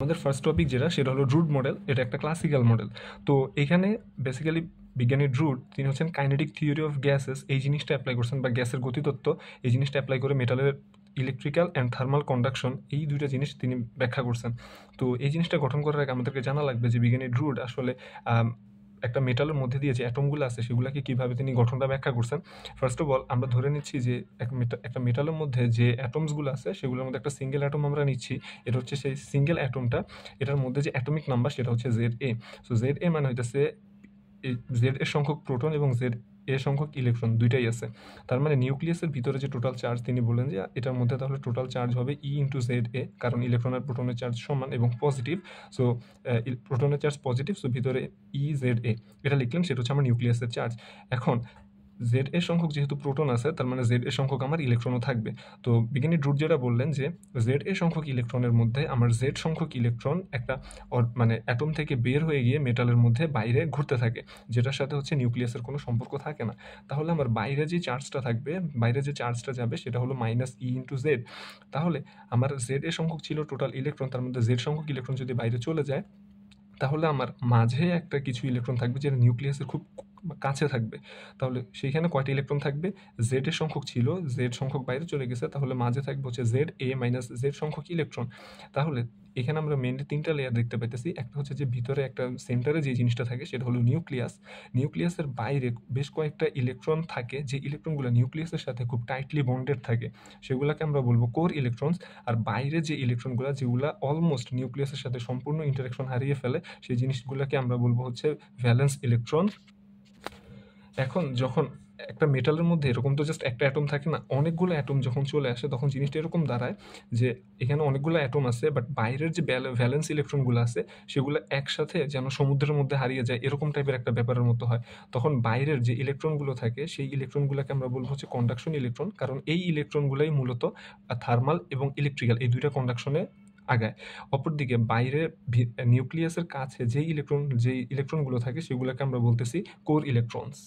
আমাদের first topic যেটা সেটা হলো ড্রুড মডেল। এটা একটা ক্লাসিক্যাল মডেল। তো এখানে বেসিক্যালি বিজ্ঞানী ড্রুড তিনি হচ্ছেন কাইনেটিক থিওরি অফ গ্যাসেস এই জিনিসটা অ্যাপ্লাই করছেন, বা গ্যাসের গতিতত্ত্ব এই জিনিসটা অ্যাপ্লাই করে মেটালের ইলেকট্রিক্যাল অ্যান্ড থার্মাল কন্ডাকশন এই দুইটা জিনিস তিনি ব্যাখ্যা করছেন। তো এই জিনিসটা গঠন করার আগে আমাদেরকে জানা লাগবে যে বিজ্ঞানী ড্রুড আসলে একটা মেটালের মধ্যে দিয়ে যে অ্যাটমগুলো আছে সেগুলোকে কীভাবে তিনি গঠনটা ব্যাখ্যা করছেন। ফার্স্ট অফ অল আমরা ধরে নিচ্ছি যে একটা মেটালের মধ্যে যে অ্যাটমসগুলো আছে সেগুলোর মধ্যে একটা সিঙ্গেল অ্যাটম আমরা নিচ্ছি। এটা হচ্ছে সেই সিঙ্গেল অ্যাটমটা, এটার মধ্যে যে অ্যাটমিক নাম্বার সেটা হচ্ছে ZA। সো ZA মানে হইতেছে জেড এর সংখ্যক প্রোটন এবং জেড এ সংখ্যক ইলেকট্রন দুইটাই আছে। তার মানে নিউক্লিয়াসের ভিতরে যে টোটাল চার্জ তিনি বললেন যে এটার মধ্যে তাহলে টোটাল চার্জ হবে E ইন্টু ZA, কারণ ইলেকট্রন আর প্রোটনের চার্জ সমান এবং পজিটিভ। সো প্রোটনের চার্জ পজিটিভ, সো ভিতরে EZA এটা লিখলেন, সেটা হচ্ছে আমার নিউক্লিয়াসের চার্জ। এখন জেড এর সংখ্যক যেহেতু প্রোটন আছে তার মানে জেড এর সংখ্যক আমার ইলেকট্রনও থাকবে। তো বিজ্ঞানী ড্রুড যেটা বললেন যে জেড এর সংখ্যক ইলেকট্রনের মধ্যে আমার জেড সংখ্যক ইলেকট্রন একটা মানে অ্যাটম থেকে বের হয়ে গিয়ে মেটালের মধ্যে বাইরে ঘুরতে থাকে, যেটার সাথে হচ্ছে নিউক্লিয়াসের কোনো সম্পর্ক থাকে না। তাহলে আমার বাইরে যে চার্জটা থাকবে, বাইরে যে চার্জটা যাবে সেটা হলো -E ইন্টু জেড। তাহলে আমার জেড এর সংখ্যক ছিল টোটাল ইলেকট্রন, তার মধ্যে জেড সংখ্যক ইলেকট্রন যদি বাইরে চলে যায় তাহলে আমার মাঝে একটা কিছু ইলেকট্রন থাকবে যেটা নিউক্লিয়াসের খুব কাছে থাকবে। তাহলে সেইখানে কয়টা ইলেকট্রন থাকবে? জেড এর সংখ্যক ছিল, জেড সংখ্যক বাইরে চলে গেছে, তাহলে মাঝে থাকবে হচ্ছে ZA মাইনাস জেড সংখ্যক ইলেকট্রন। তাহলে এখানে আমরা মেইনলি 3টা লেয়ার দেখতে পাইতেছি। একটা হচ্ছে যে ভিতরে একটা সেন্টারে যে জিনিসটা থাকে সেটা হলো নিউক্লিয়াস। নিউক্লিয়াসের বাইরে বেশ কয়েকটা ইলেকট্রন থাকে, যে ইলেকট্রনগুলো নিউক্লিয়াসের সাথে খুব টাইটলি বন্ডেড থাকে, সেগুলোকে আমরা বলবো কোর ইলেকট্রনস। আর বাইরে যে ইলেকট্রনগুলো যেগুলো অলমোস্ট নিউক্লিয়াসের সাথে সম্পূর্ণ ইন্টারেকশন হারিয়ে ফেলে সেই জিনিসগুলোকে আমরা বলবো হচ্ছে ভ্যালেন্স ইলেকট্রন। এখন যখন একটা মেটালের মধ্যে এরকম তো জাস্ট একটা অ্যাটম থাকে না, অনেকগুলো অ্যাটম যখন চলে আসে তখন জিনিসটা এরকম দাঁড়ায় যে এখানে অনেকগুলো অ্যাটম আছে, বাট বাইরের যে ভ্যালেন্স ইলেকট্রনগুলো আছে সেগুলো একসাথে যেন সমুদ্রের মধ্যে হারিয়ে যায় এরকম টাইপের একটা ব্যাপারের মতো হয়। তখন বাইরের যে ইলেকট্রনগুলো থাকে সেই ইলেকট্রনগুলোকে আমরা বলবো হচ্ছে কন্ডাকশন ইলেকট্রন, কারণ এই ইলেকট্রনগুলোই মূলত থার্মাল এবং ইলেকট্রিক্যাল এই দুইটা কন্ডাকশনে আগায়। অপরদিকে বাইরে নিউক্লিয়াসের কাছে যেই ইলেকট্রনগুলো থাকে সেগুলোকে আমরা বলতেছি কোর ইলেকট্রনস।